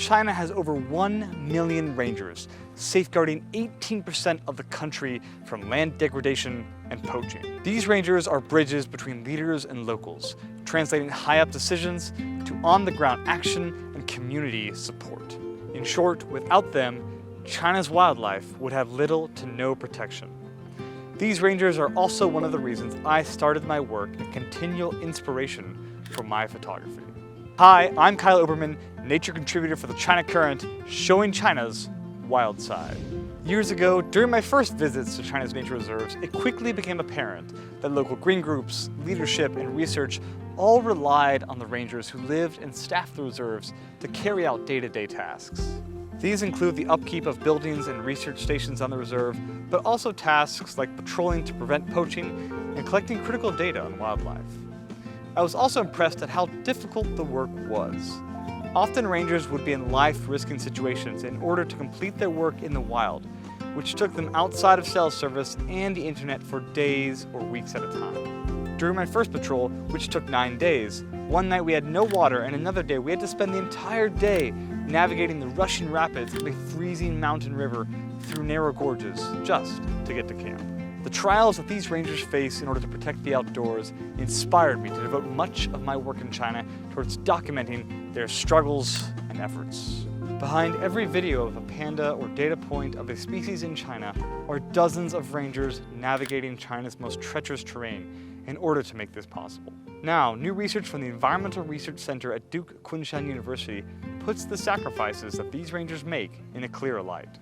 China has over 1 million rangers, safeguarding 18% of the country from land degradation and poaching. These rangers are bridges between leaders and locals, translating high-up decisions to on-the-ground action and community support. In short, without them, China's wildlife would have little to no protection. These rangers are also one of the reasons I started my work and continual inspiration for my photography. Hi, I'm Kyle Obermann, nature contributor for the China Current, showing China's wild side. Years ago, during my first visits to China's nature reserves, it quickly became apparent that local green groups, leadership, and research all relied on the rangers who lived and staffed the reserves to carry out day-to-day tasks. These include the upkeep of buildings and research stations on the reserve, but also tasks like patrolling to prevent poaching and collecting critical data on wildlife. I was also impressed at how difficult the work was. Often rangers would be in life-risking situations in order to complete their work in the wild, which took them outside of cell service and the internet for days or weeks at a time. During my first patrol, which took 9 days, one night we had no water and another day we had to spend the entire day navigating the rushing rapids of a freezing mountain river through narrow gorges just to get to camp. The trials that these rangers face in order to protect the outdoors inspired me to devote much of my work in China towards documenting their struggles and efforts. Behind every video of a panda or data point of a species in China are dozens of rangers navigating China's most treacherous terrain in order to make this possible. Now, new research from the Environmental Research Center at Duke Kunshan University puts the sacrifices that these rangers make in a clearer light.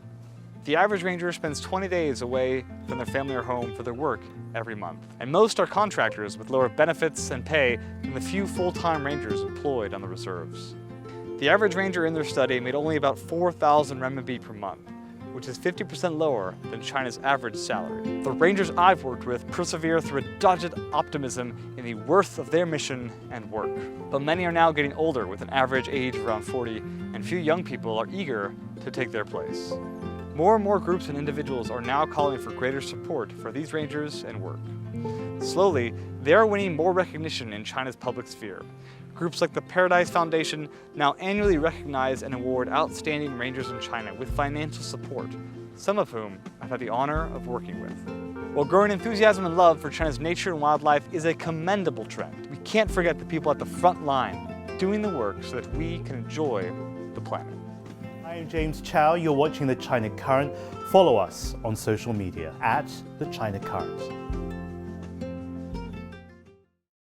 The average ranger spends 20 days away from their family or home for their work every month. And most are contractors with lower benefits and pay than the few full-time rangers employed on the reserves. The average ranger in their study made only about 4,000 renminbi per month, which is 50% lower than China's average salary. The rangers I've worked with persevere through a dogged optimism in the worth of their mission and work. But many are now getting older with an average age of around 40, and few young people are eager to take their place. More and more groups and individuals are now calling for greater support for these rangers and work. Slowly, they are winning more recognition in China's public sphere. Groups like the Paradise Foundation now annually recognize and award outstanding rangers in China with financial support, some of whom I've had the honor of working with. While growing enthusiasm and love for China's nature and wildlife is a commendable trend, we can't forget the people at the front line doing the work so that we can enjoy the planet. I'm James Chow. You're watching The China Current. Follow us on social media @The China Current.